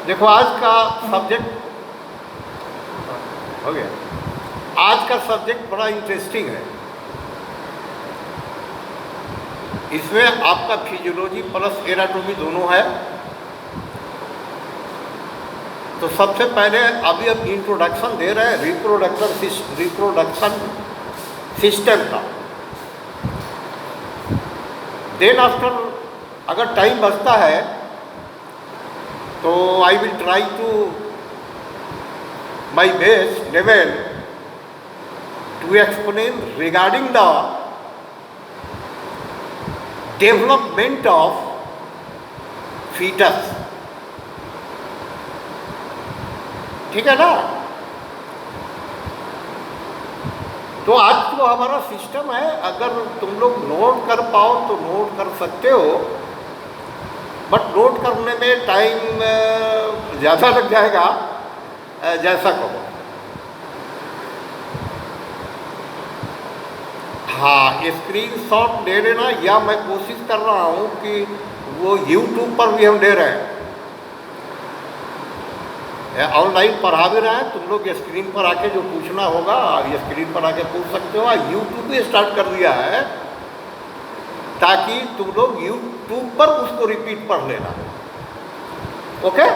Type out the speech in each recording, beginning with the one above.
देखो आज का सब्जेक्ट हो गया। आज का सब्जेक्ट बड़ा इंटरेस्टिंग है। इसमें आपका फिजियोलॉजी प्लस एनाटॉमी दोनों है। तो सबसे पहले अभी अब इंट्रोडक्शन दे रहे हैं रिप्रोडक्शन सिस्टम का। देन आफ्टर अगर टाइम बचता है तो I will try to my best level to explain regarding the development of fetus. ठीक है ना। तो आज जो हमारा सिस्टम है, अगर तुम लोग नोट कर पाओ तो नोट कर सकते हो, बट नोट करने में टाइम ज़्यादा लग जाएगा। जैसा कहो। हाँ, स्क्रीनशॉट ले लेना, या मैं कोशिश कर रहा हूँ कि वो यूट्यूब पर भी हम ले रहे हैं, ऑनलाइन पढ़ा भी रहे हैं। तुम लोग स्क्रीन पर आके जो पूछना होगा ये स्क्रीन पर आके पूछ सकते हो। यूट्यूब भी स्टार्ट कर दिया है ताकि तुम लोग यूट्यूब पर उसको रिपीट पढ़ लेना। Okay.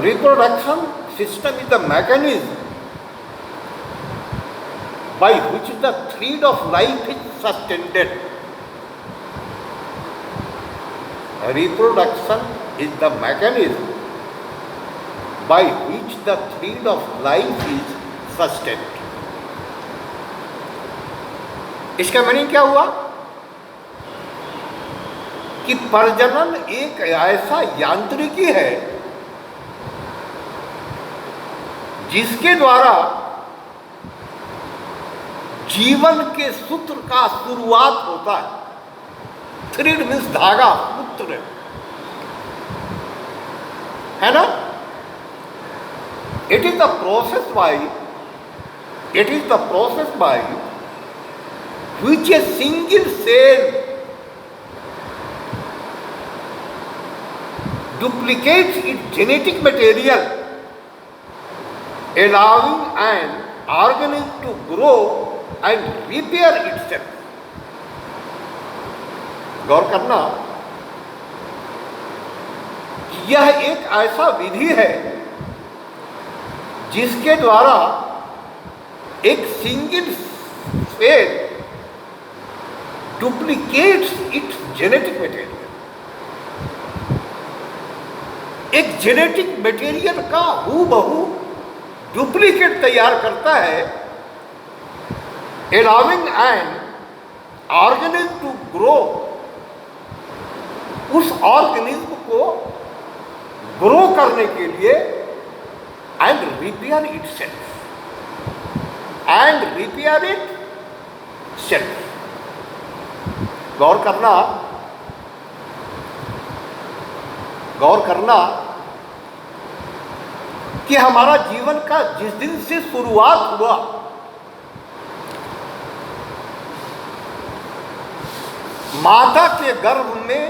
Reproduction system is the mechanism by which the thread of life is sustained. Reproduction is the mechanism by which the thread of life is sustained. इसका मीनिंग क्या हुआ कि प्रजनन एक ऐसा यांत्रिकी है जिसके द्वारा जीवन के सूत्र का शुरुआत होता है। थ्रेड मीन्स धागा, सूत्र है ना। It is the process by which a single cell duplicates its genetic material, allowing an organism to grow and repair itself. गौर करना, यह एक ऐसा विधि है जिसके द्वारा एक single cell duplicates its genetic material, एक जेनेटिक मटेरियल का हूबहू डुप्लीकेट तैयार करता है, allowing an organism to grow, उस ऑर्गेनिज्म को ग्रो करने के लिए, एंड रिपेयर इट सेल्फ। गौर करना कि हमारा जीवन का जिस दिन से शुरुआत हुआ, माता के गर्भ में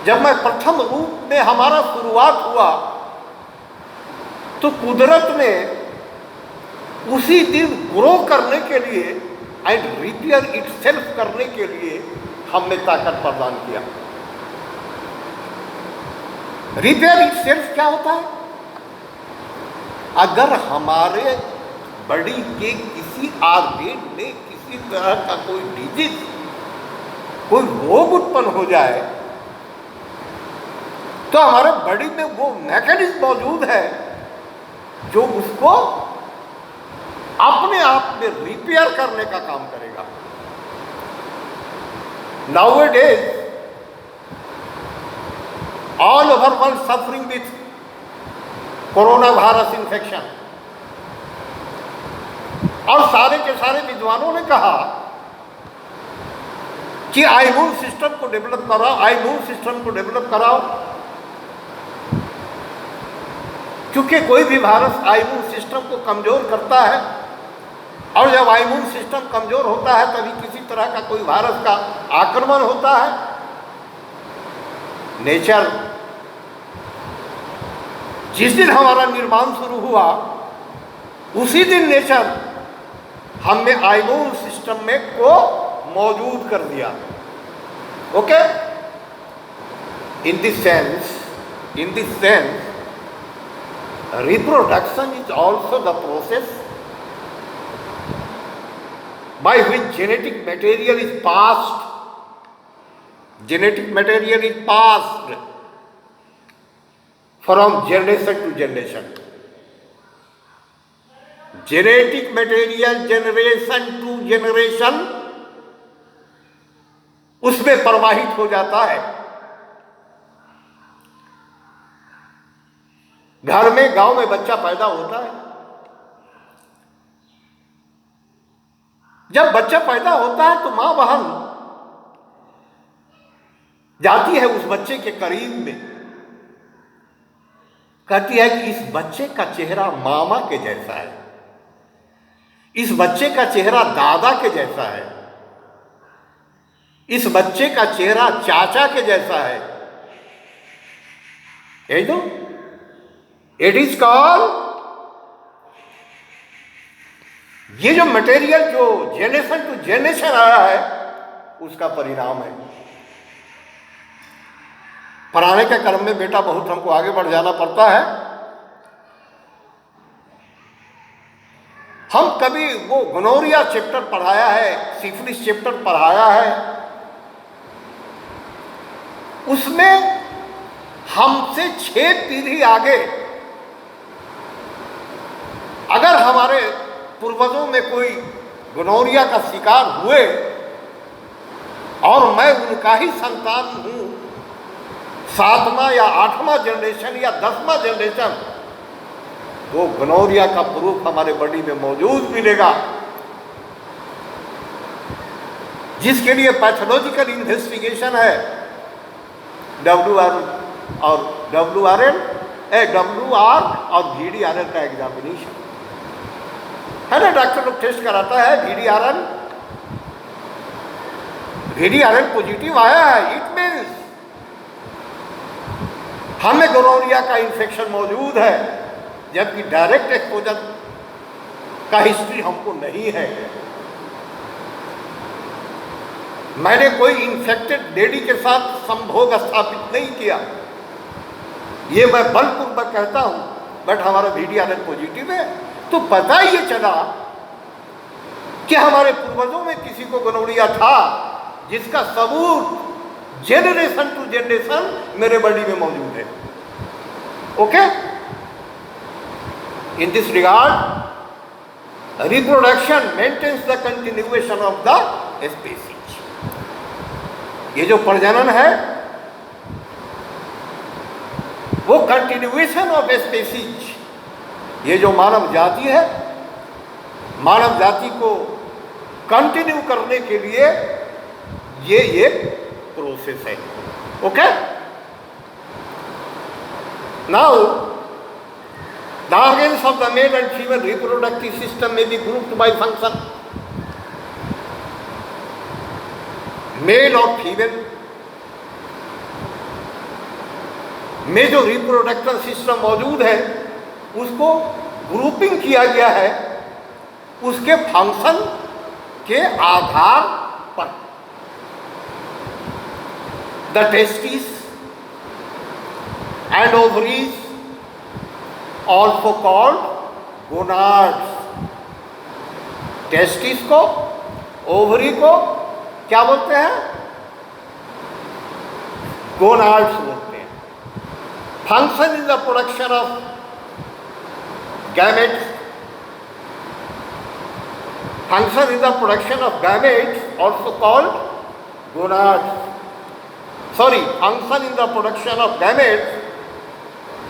जब मैं प्रथम रूप में हमारा शुरुआत हुआ, तो कुदरत ने उसी दिन ग्रो करने के लिए एंड रिपेयर इटसेल्फ करने के लिए हमें ताकत प्रदान किया। रिपेयर इटसेल्फ क्या होता है? अगर हमारे बॉडी के किसी ऑर्गन में किसी तरह का कोई डिजीज, कोई रोग उत्पन्न हो जाए, तो हमारे बॉडी में वो मैकेनिज्म मौजूद है जो उसको अपने आप में रिपेयर करने का काम करेगा। Nowadays all over world suffering with corona virus infection, और सारे के सारे विद्वानों ने कहा कि इम्यून सिस्टम को डेवलप कराओ, क्योंकि कोई भी वायरस इम्यून सिस्टम को कमजोर करता है, और जब इम्यून सिस्टम कमजोर होता है तभी किसी तरह का कोई वायरस का आक्रमण होता है। नेचर, जिस दिन हमारा निर्माण शुरू हुआ उसी दिन नेचर हमने आइमून सिस्टम में को मौजूद कर दिया। Okay, in this sense reproduction is also the process by which genetic material is passed from generation to generation. Genetic material generation to generation उसमें प्रवाहित हो जाता है। घर में, गांव में बच्चा पैदा होता है। जब बच्चा पैदा होता है तो मां बहन जाती है उस बच्चे के करीब में, कहती है कि इस बच्चे का चेहरा मामा के जैसा है, इस बच्चे का चेहरा दादा के जैसा है, इस बच्चे का चेहरा चाचा के जैसा है। यही तो इट इज कॉल्ड, ये जो मटेरियल जो जेनरेशन टू जेनरेशन आया है उसका परिणाम है। पढ़ाने के क्रम में बेटा बहुत हमको आगे बढ़ जाना पड़ता है। हम कभी वो गोनोरिया चैप्टर पढ़ाया है, सिफिलिस चैप्टर पढ़ाया है, उसमें हमसे 6 पीढ़ी आगे अगर हमारे पूर्वजों में कोई गोनोरिया का शिकार हुए और मैं उनका ही संतान हूं, 7वां या 8वां जनरेशन या 10वां जनरेशन, तो गोनोरिया का प्रूफ हमारे बॉडी में मौजूद मिलेगा, जिसके लिए पैथोलॉजिकल इन्वेस्टिगेशन है, WR और VDRL का एग्जामिनेशन है ना। डॉक्टर लोग टेस्ट कराता है, VDRL पॉजिटिव आया है, इट मीन्स हमें गोनोरिया का इन्फेक्शन मौजूद है, जबकि डायरेक्ट एक्सपोजर का हिस्ट्री हमको नहीं है। मैंने कोई इन्फेक्टेड लेडी के साथ संभोग स्थापित नहीं किया, ये मैं बलपूर्वक कहता हूं, बट हमारा VDRL पॉजिटिव है। तो पता ये चला कि हमारे पूर्वजों में किसी को गोनोरिया था, जिसका सबूत जेनरेशन टू जेनरेशन मेरे बॉडी में मौजूद है। Okay, in this regard reproduction maintains the continuation of the species. ये जो प्रजनन है वो कंटिन्यूएशन ऑफ स्पीसीज, ये जो मानव जाति है, मानव जाति को कंटिन्यू करने के लिए ये एक प्रोसेस है। Okay, now the organs of the male and female reproductive system may be grouped by function। Male और फीमेल में जो रिप्रोडक्टिव सिस्टम मौजूद है उसको ग्रुपिंग किया गया है उसके फंक्शन के आधार पर। The testis and ovaries also called gonads. Testis को, ओवरी को क्या बोलते हैं? गोनाड्स बोलते हैं। Function in the production of gametes, function is the production of gametes, also called gonads. Function in the production of gametes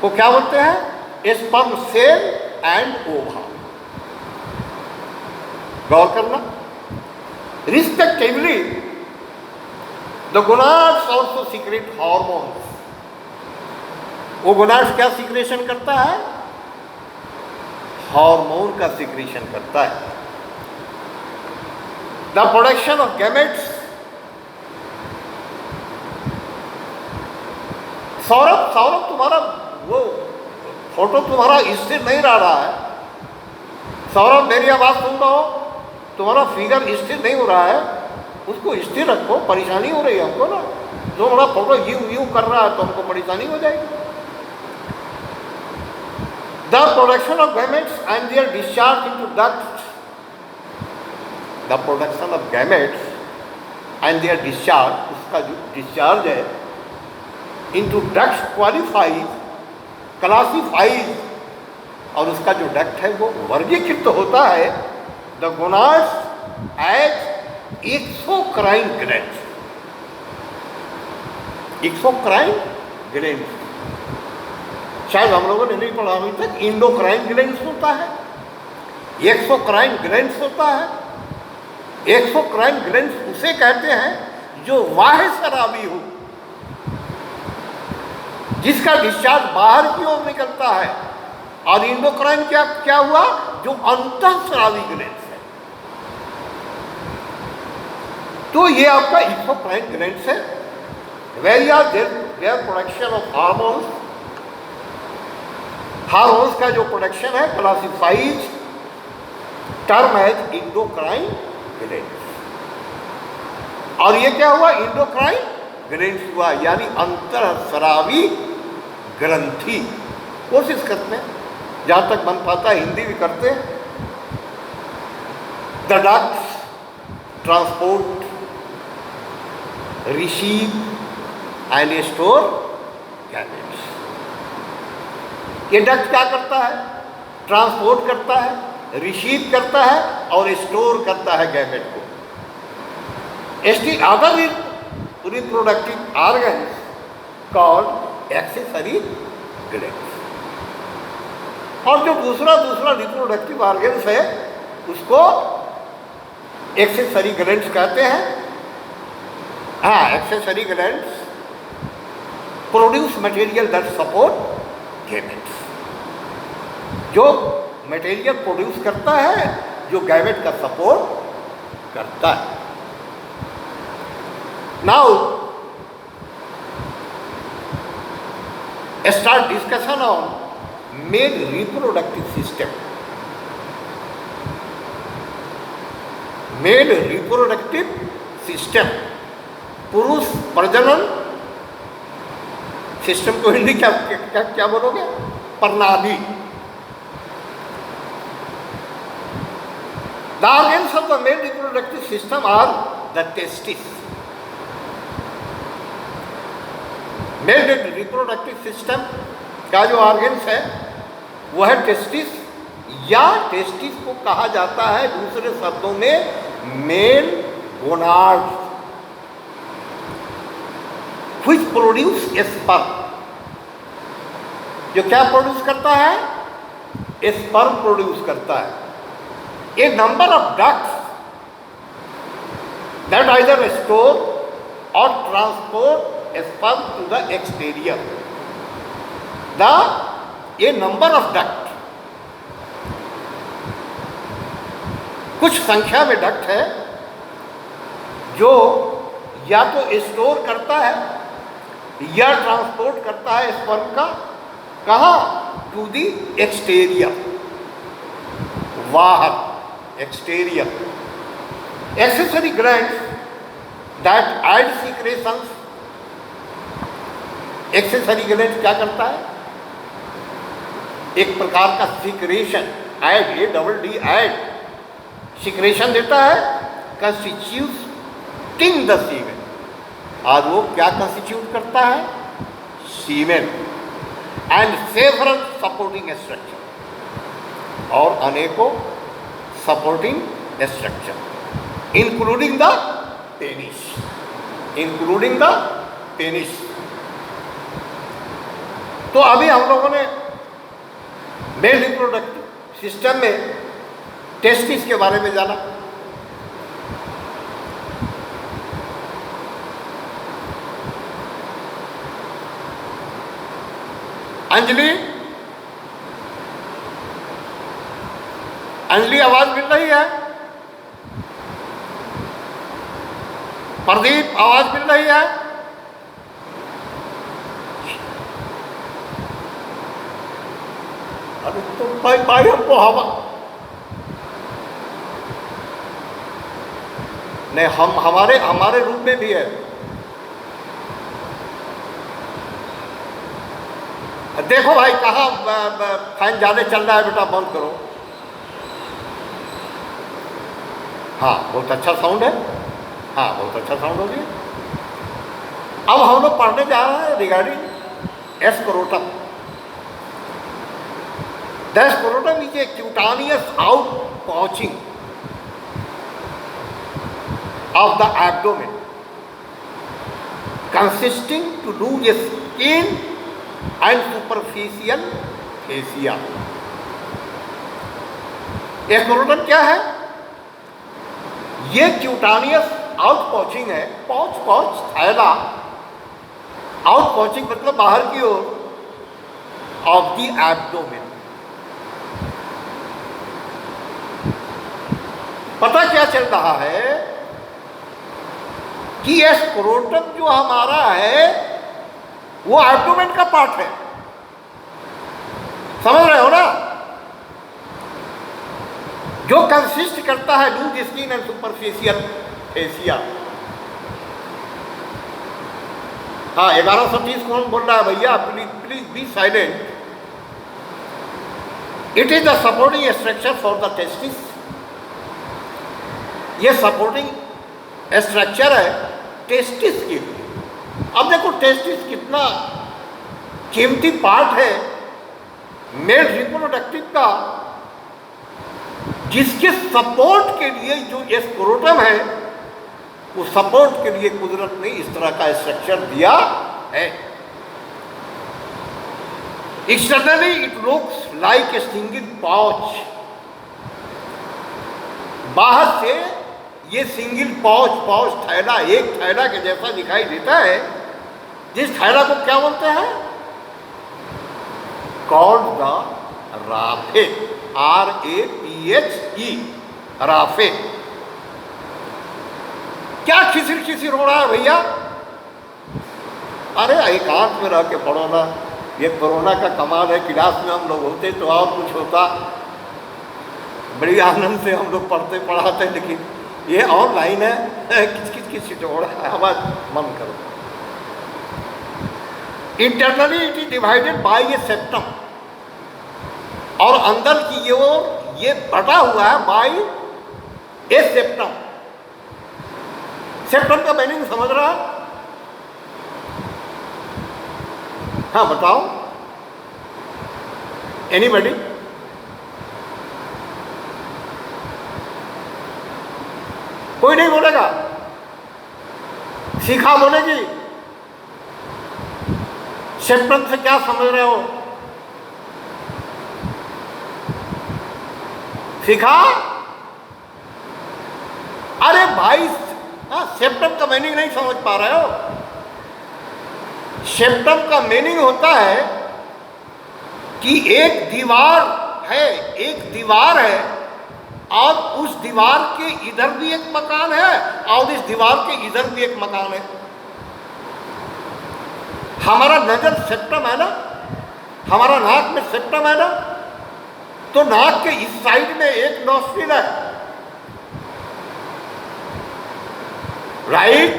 को क्या बोलते हैं? स्पर्म सेल एंड ओवा। गौर करना, respectively the gonads also secret hormones. वो gonads क्या secretion करता है? हार्मोन का सिक्रीशन करता है। The production of gametes Saurabh Saurabh तुम्हारा वो फोटो तुम्हारा स्थिर नहीं रहा है। सौरभ मेरी आवाज़ सुन रहा हो, तुम्हारा फिगर स्थिर नहीं हो रहा है, उसको स्थिर रखो, परेशानी हो रही है हमको ना। जो हमारा फोटो यूं कर रहा है तो हमको परेशानी हो जाएगी। The production of gametes and their discharge into ducts, the production of gametes and their discharge, उसका जो डिस्चार्ज है इनटू डक्ट्स क्लासिफाइज, और उसका जो डक्ट है वो वर्गीकृत होता है the gonads as exocrine glands. Exocrine glands शायद हम लोगों ने नहीं पढ़ा अभी तक। इंडोक्राइन ग्लैंड्स होता है, एक्सोक्राइन ग्लैंड्स होता है। एक्सोक्राइन ग्लैंड्स उसे कहते हैं जो बाह्य शराबी हो, जिसका डिस्चार्ज बाहर की ओर निकलता है। और इंडोक्राइन क्या हुआ, जो अंतःस्रावी ग्लैंड्स है। तो ये आपका एक्सोक्राइन ग्लैंड्स है। Where are their production of hormones, hormones का जो प्रोडक्शन है classifies term as endocrine glands. और ये क्या हुआ, इंडोक्राइन ग्लैंड्स हुआ, यानी अंतःस्रावी ग्रंथि। कोशिश करते हैं जहाँ तक बन पाता है, हिंदी भी करते हैं। The ducts transport, receive and store gametes. ये डक्ट क्या करता है, ट्रांसपोर्ट करता है, रिसीव करता है और स्टोर करता है गैमेट को। Other reproductive organs called accessory glands. और जो दूसरा रिप्रोडक्टिव ऑर्गन्स है उसको एक्सेसरी ग्लैंड्स कहते हैं। हाँ, accessory glands produce material that support gametes, जो मटेरियल प्रोड्यूस करता है जो गैमेट का सपोर्ट करता है। Now start discussion on male reproductive system. Male reproductive system, पुरुष प्रजनन सिस्टम को हिंदी क्या बोलोगे, प्रणाली। The organs of the male reproductive system are the testes. Male reproductive system का जो ऑर्गन्स है वो है टेस्टिस, या टेस्टिस को कहा जाता है दूसरे शब्दों में male gonads, which produce sperm, जो क्या प्रोड्यूस करता है, स्पर्म प्रोड्यूस करता है। A number of ducts that either store और transport sperm to the exterior. A number of duct, कुछ संख्या में डक्ट है जो या तो स्टोर करता है या ट्रांसपोर्ट करता है स्पर्म का, कहाँ, टू दी एक्सटेरियर, बाहर, exterior. Accessory glands that add secretions, accessory gland क्या करता है, एक प्रकार का सीक्रेशन, ऐड, ये डबल डी ऐड, सीक्रेशन देता है, कंस्टिट्यूटिंग द सीमेन। और वो क्या कंस्टिट्यूट करता है, Seaman and several supporting structure, और अनेकों supporting structure including the penis, including the penis. तो अभी हम लोगों ने मेल रिप्रोडक्टिव सिस्टम में टेस्टिस के बारे में जाना। अंजलि, अंजलि आवाज मिल रही है? प्रदीप आवाज मिल रही है? अरे तो भाई हमको हवा नहीं, हम हमारे रूम में भी है। देखो भाई कहाँ फैन ज़्यादा चल रहा है, बेटा बंद करो। हाँ बहुत अच्छा साउंड है, हाँ बहुत अच्छा साउंड हो गया। अब हम लोग पढ़ने जा रहे हैं regarding scrotum. The scrotum is a cutaneous out pouching of the abdomen consisting to do a skin and superficial fascia। एस्क्रोटम क्या है? ये क्यूटानियस आउट पाउचिंग है। पाउच थैला, आउट पाउचिंग मतलब बाहर की ओर, ऑफ द एब्डोमेन। पता क्या चल रहा है कि ये स्क्रोटम जो हमारा है वो एब्डोमेन का पार्ट है। समझ रहे हो ना? जो कंसिस्ट करता है loose skin and superficial fascia. हाँ 1130 कौन बोल रहा है भैया? Please be silent. It is the supporting structure for the testis. ये सपोर्टिंग स्ट्रक्चर है टेस्टिस के लिए। अब देखो टेस्टिस कितना कीमती पार्ट है मेल रिप्रोडक्टिव का, जिसके सपोर्ट के लिए जो स्क्रोटम है, उस सपोर्ट के लिए कुदरत ने इस तरह का स्ट्रक्चर दिया है। Externally it looks like a single pouch. बाहर से ये सिंगल पाउच थैला, एक थैला के जैसा दिखाई देता है। जिस थैला को क्या बोलते हैं? Called the Rafe, RAPHE, Rafe. क्या खिसिर हो रहा है भैया? अरे एकांत में रह के पढ़ो ना। ये कोरोना का कमाल है। क्लास में हम लोग होते तो और कुछ होता, बड़ी आनंद से हम लोग पढ़ते पढ़ाते, लेकिन ये ऑनलाइन है। किस हो रहा है? आवाज बंद करो। Internally it is divided by a septum, और अंदर की ओर ये बटा हुआ है बाय ए सेप्टम। सेप्टम का मीनिंग समझ रहा? हाँ बताओ, एनीबॉडी? कोई नहीं बोलेगा? सीखा बोलेगी? सेप्टम से क्या समझ रहे हो? सीखा? अरे भाई, सेप्टम का मीनिंग नहीं समझ पा रहे हो? सेप्टम का मीनिंग होता है कि एक दीवार है और उस दीवार के इधर भी एक मकान है और इस दीवार के इधर भी एक मकान है। हमारा नजर सेप्टम है ना, हमारा नाक में सेप्टम है ना, तो नाक के इस साइड में एक नॉस्ट्रिल है, राइट?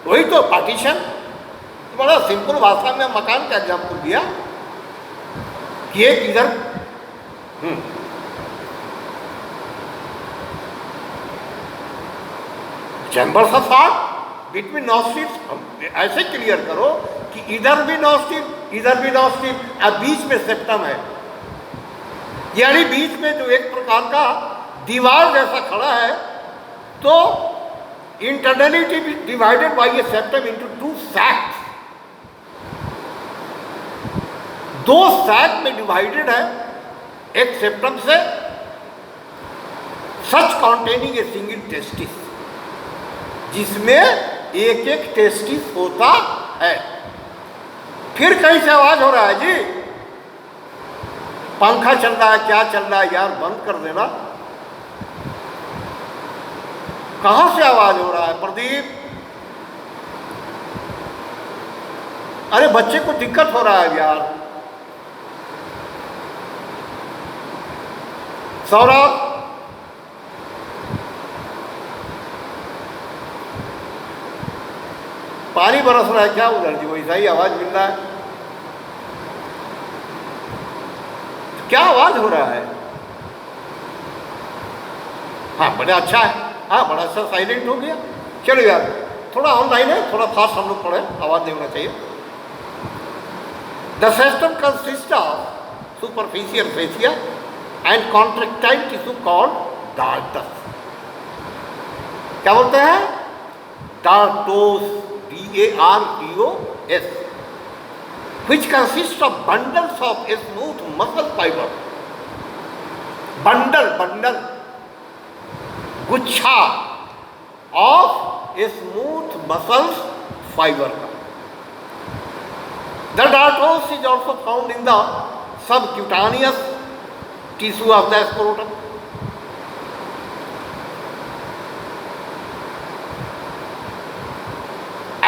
वही तो पार्टीशन। बड़ा सिंपल भाषा में मकान का एग्जाम्पल दिया कि एक इधर chambers of thought between nostrils. ऐसे क्लियर करो कि इधर भी नॉस्ट्रिल, इधर भी नॉस्ट्रिल, अब बीच में सेप्टम है। यानी बीच में जो एक प्रकार का दीवार जैसा खड़ा है, तो internally divided by a septum into two sacs. दो सैक में डिवाइडेड है एक सेप्टम से, such containing a single testis, जिसमें एक एक टेस्टिस होता है। फिर कहीं से आवाज हो रहा है जी? पंखा चल रहा है, क्या चल रहा है यार? बंद कर देना। कहां से आवाज हो रहा है प्रदीप? अरे बच्चे को दिक्कत हो रहा है यार। सौरभ, पानी बरस रहा है क्या उधर जी? वैसा ही आवाज मिल रहा है। क्या आवाज हो रहा है? हाँ बड़ा अच्छा है, हाँ बड़ा अच्छा साइलेंट हो गया। चलो यार थोड़ा ऑनलाइन है, थोड़ा फास्ट हम लोग पढ़े, आवाज नहीं होना चाहिए। The system consist of superficial fascia and contractile tissue called dartos. क्या बोलते हैं? Dartos, DARTOS, which consists of bundles of smooth muscle fiber. Bundle गुच्छा ऑफ स्मूथ मसल्स फाइबर का। The dartos is also found in the subcutaneous tissue of the scrotum.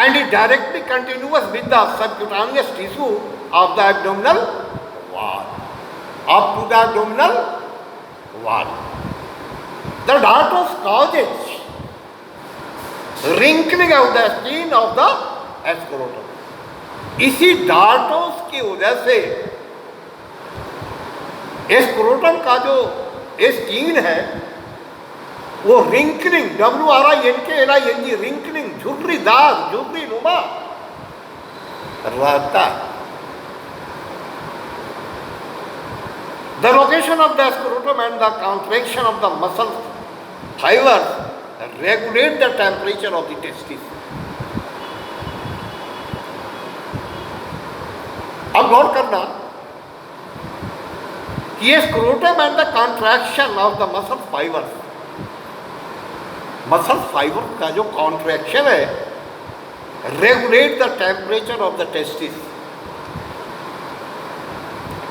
And is directly continuous with the subcutaneous tissue of the abdominal wall, up to the abdominal wall. The dartos causes wrinkling of the skin of the scrotum. इसी dartos की वजह से scrotum का जो skin है वो wrinkling, WRINKLING, wrinkling, झुर्रीदार, झुर्री नुमा रहता है। The location of the scrotum and the contraction of the muscle fibres regulate the temperature of the testis. अब गौर करना कि ये scrotum and the contraction of the muscle fibres, muscle fibre का जो कॉन्ट्रैक्शन है regulate the temperature of the testis.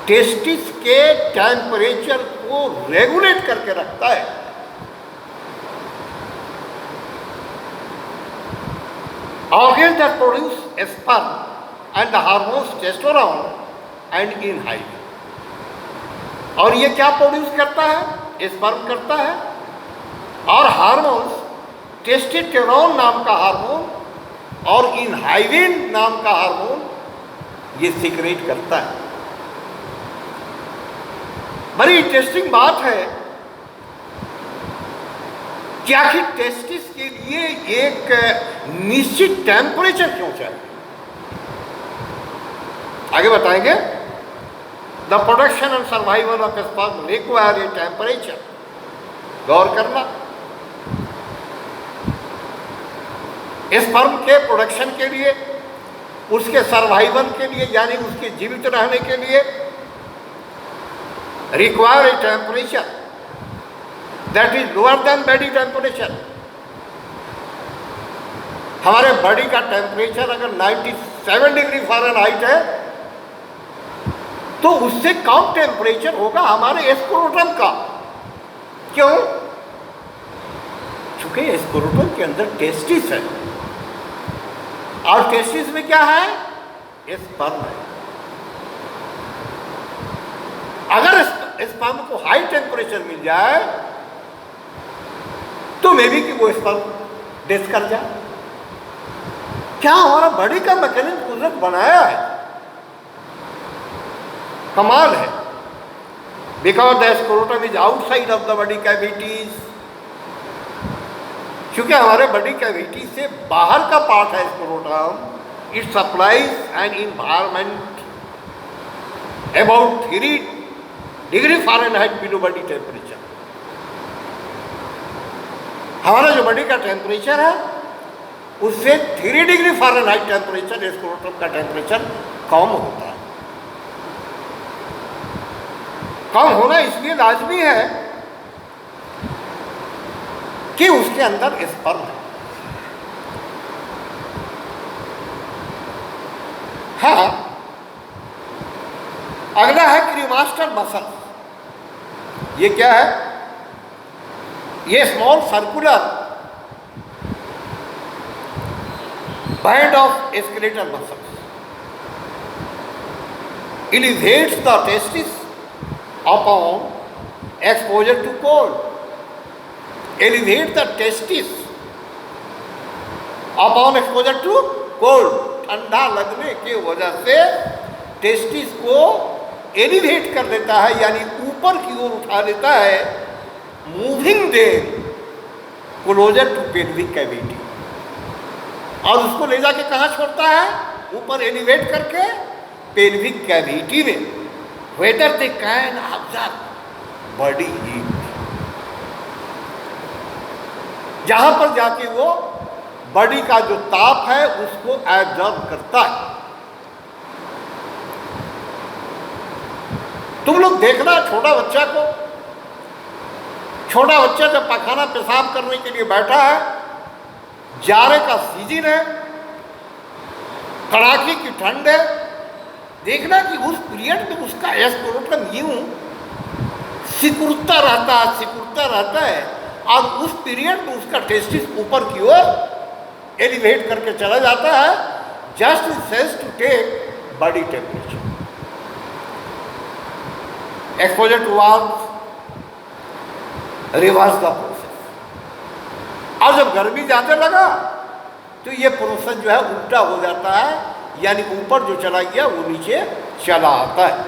Testis के temperature को रेगुलेट करके रखता है। Organ that produce sperm and the hormones testosterone and inhibin. और ये क्या प्रोड्यूस करता है? स्पर्म करता है और हार्मोन्स, टेस्टोस्टेरोन नाम का हार्मोन और इनहाइबिन नाम का हार्मोन ये सीक्रेट करता है। बड़ी इंटरेस्टिंग बात है कि आखिर टेस्टिस के लिए एक निश्चित टेम्परेचर क्यों चाहिए? आगे बताएंगे। The production and survival of sperm require a temperature. गौर करना, स्पर्म के प्रोडक्शन के लिए, उसके सर्वाइवल के लिए यानी उसके जीवित रहने के लिए require a temperature that is lower than body temperature. हमारे बॉडी का टेम्परेचर अगर 97 डिग्री फ़ारेनहाइट है तो उससे कम टेम्परेचर होगा हमारे स्क्रोटम का। क्यों? चूंकि स्क्रोटम के अंदर टेस्टिस है और टेस्टिस में क्या है? स्पर्म है। अगर स्पर्म को हाई टेम्परेचर मिल जाए तो मे बी कि वो स्पर्म डेथ कर जाए। क्या हमारा बॉडी का मैकेनिज्म कुदरत बनाया है, कमाल है। Because the scrotum is outside of the body cavities. क्योंकि हमारे बॉडी कैविटी से बाहर का पार्ट है scrotum, it supplies an environment about 3 degree Fahrenheit below body temperature. हमारा जो बॉडी का टेम्परेचर है उससे 3 डिग्री फ़ारेनहाइट टेम्परेचर स्क्रोटम का टेम्परेचर कम होता है। कम होना इसलिए लाजमी है कि उसके अंदर स्पर्म है। हाँ, अगला है क्रीमास्टर मसल। ये क्या है? ये small circular band of skeletal muscles elevates the testis upon exposure to cold, elevate the testis upon exposure to cold, ठंडा लगने की वजह से टेस्टिस को एलिवेट कर देता है, यानी ऊपर की ओर उठा देता है, moving them closer to pelvic cavity, और उसको ले जाके कहाँ छोड़ता है, ऊपर एलिवेट करके पेल्विक कैविटी में, whether they can observe body heat, जहां पर जाके वो बॉडी का जो ताप है उसको एब्जॉर्ब करता है। तुम लोग देखना छोटा बच्चा को, छोटा बच्चा जब पखाना पेशाब करने के लिए बैठा है, जाड़े का सीजन है, कड़ाके की ठंड है, देखना कि उस पीरियड में उसका एस्क्रोटम यूं सिकुड़ता रहता है, और उस पीरियड में उसका टेस्टिस ऊपर की ओर एलिवेट करके चला जाता है, just sense to take body temperature. Exposure to warmth reverse the process, और जब गर्मी जाने लगा तो ये प्रोसेस जो है उल्टा हो जाता है, यानी ऊपर जो चला गया वो नीचे चला आता है।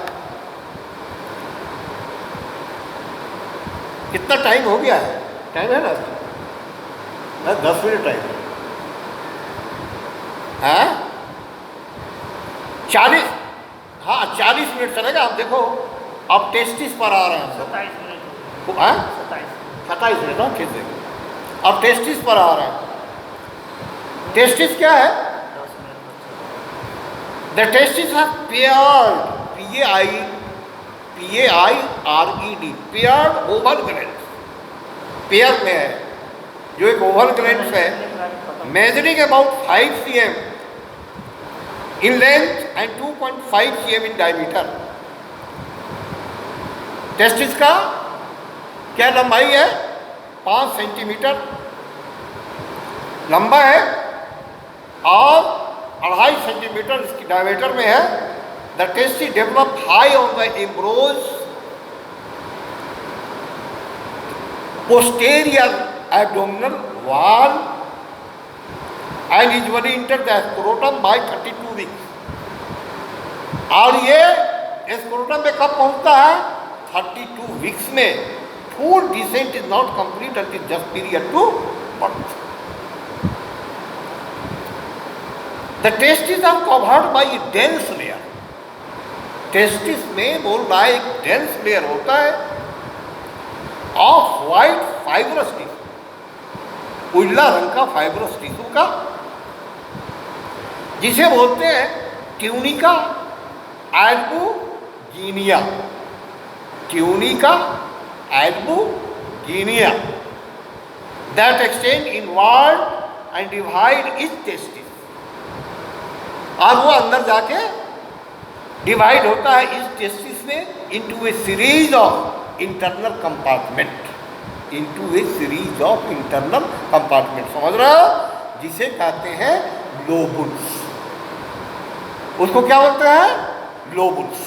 कितना टाइम हो गया है? टाइम है ना 10 मिनट टाइम है, 40, हाँ 40 मिनट चलेगा। आप देखो अब टेस्टिस पर आ रहे हैं, 27 मिनट, हाँ 27 मिनट, हाँ ठीक है। अब टेस्टिस पर आ रहे हैं। टेस्टिस क्या है? 10 मिनट। The testis are paired, PAIRED, paired oval gland, pair में है, जो एक ओवल ग्लैंड है, measuring about 5 cm in length and 2.5 cm in diameter. टेस्टिस का क्या लंबाई है? 5 सेंटीमीटर लंबा है और 2.5 सेंटीमीटर इसकी डायमीटर में है। The testis develop high on the Ambrose posterior abdominal wall and usually enter the scrotum by 32 weeks, और ये स्क्रोटम में कब पहुंचता है? 32 वीक्स में। Full descent is not complete until just period to birth. The testes are covered by a dense layer. Testis में बोल रहा है एक डेंस लेयर होता है ऑफ वाइट फाइब्रस टिश्यू, उजला रंग का फाइब्रस टिश्यू का, जिसे बोलते हैं tunica albuginea, tunica albuginea, that extend inward and divide etch testis, और वो अंदर जाके डिवाइड होता है इस टेस्टिस में into A series of internal compartment, into A series of internal compartment, समझ रहे हो? जिसे कहते हैं लोबुल्स। उसको क्या बोलते हैं? Lobules.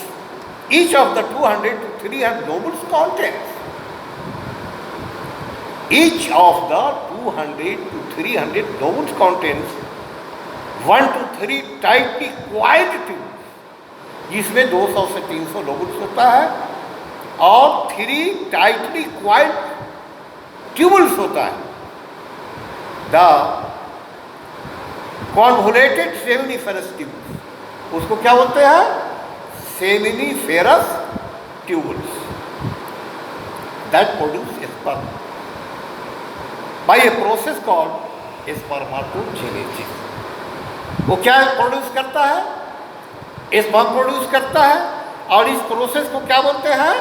Each of the 200 to 300 lobules contains, each of the 200 to 300 lobules contains 1 to 3 tightly coiled tubes, जिसमें 200 से 300 लोबुल्स होता है और 3 टाइटली क्वाइल्ड ट्यूबल्स होता है। द कॉन्वोलेटेड सेमिनिफेरस ट्यूब्स, उसको क्या बोलते हैं? Seminiferous tubules, that produce sperm bye a process called spermatogenesis. वो क्या प्रोड्यूस करता है? स्पर्म प्रोड्यूस करता है, और इस प्रोसेस को क्या बोलते हैं?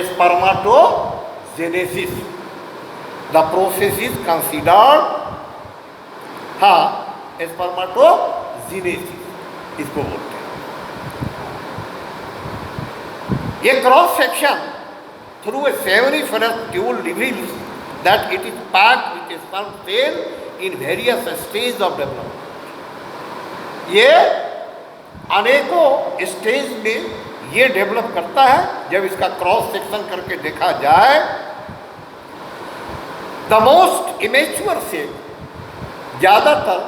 Spermatogenesis. The process is considered, हाँ स्पर्मेटोजेनेसिस इसको बोलते हैं। ये cross section through a seminiferous tube reveals that it is packed with sperm cell in various stage of development. ये अनेकों स्टेज में ये डेवलप करता है जब इसका क्रॉस सेक्शन करके देखा जाए। द मोस्ट इमेच्योर सेल, ज़्यादातर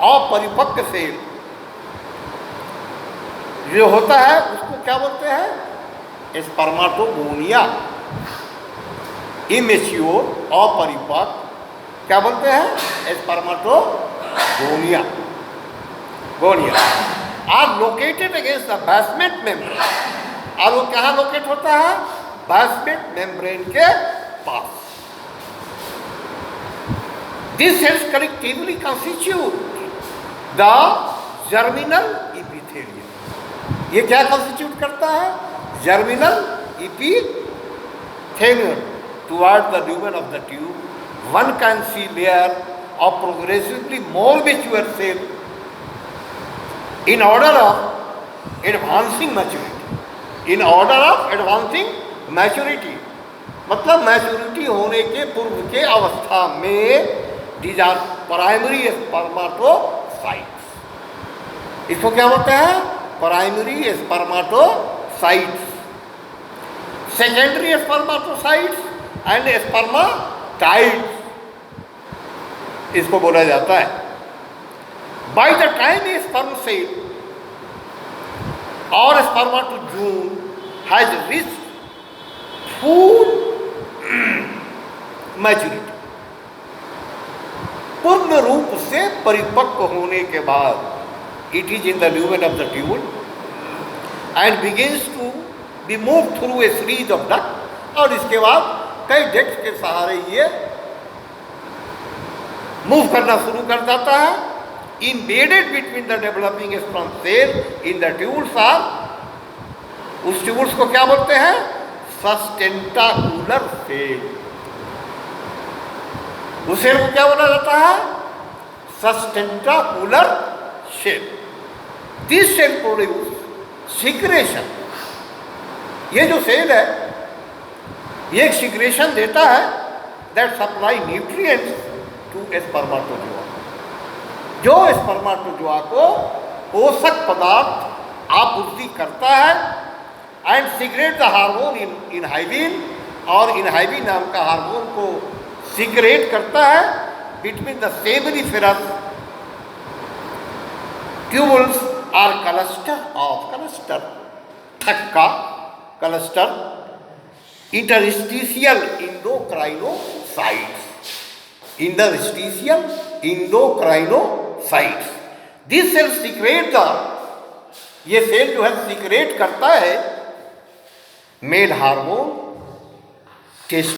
अपरिपक्व सेल जो होता है उसको क्या बोलते हैं? स्पर्माटोगोनिया। इमेच्योर, अपरिपक्व, क्या बोलते हैं? Spermatogonia. Are located against the basement membrane. और वो कहाँ लोकेट होता है? बेसमेंट मेम्ब्रेन के पास। This cells collectively constitute the germinal epithelium. ये क्या कंस्टिट्यूट करता है? Germinal epithelium. Toward the lumen of the tube, one can see layer of progressively more mature cell in order of advancing maturity. In order of advancing maturity, मतलब maturity होने के पूर्व के अवस्था में these are primary spermatocytes. इसको क्या बोलते हैं? Primary spermatocytes, secondary spermatocytes and spermatids इसको बोला जाता है। By the time a sperm cell और spermatozoon has reached full maturity, पूर्ण रूप से परिपक्व होने के बाद it is in the lumen of the tube and begins to be moved through a series of ducts, और इसके बाद कई डक्ट्स के सहारे ये मूव करना शुरू कर देता है। Embedded between the developing sperm cell in the tubules are, उस ट्यूब्यूल्स को क्या बोलते हैं? सस्टेंटाकुलर सेल। उस सेल को क्या बोला जाता है? Sustentacular cell. This cell produce secretion. ये जो सेल है ये एक सिक्रेशन देता है that supply nutrients to spermatozoa, जो स्पर्माटोजोआ को पोषक पदार्थ आपूर्ति करता है। And secrete the hormone inhibin, और इनहाइबिन नाम का हार्मोन को सीक्रेट करता है between the seminiferous tubules are cluster थक्का cluster interstitial endocrinocytes. This cell secrete the, ये सेल जो है सीक्रेट करता है मेल हार्मोन, टेस्ट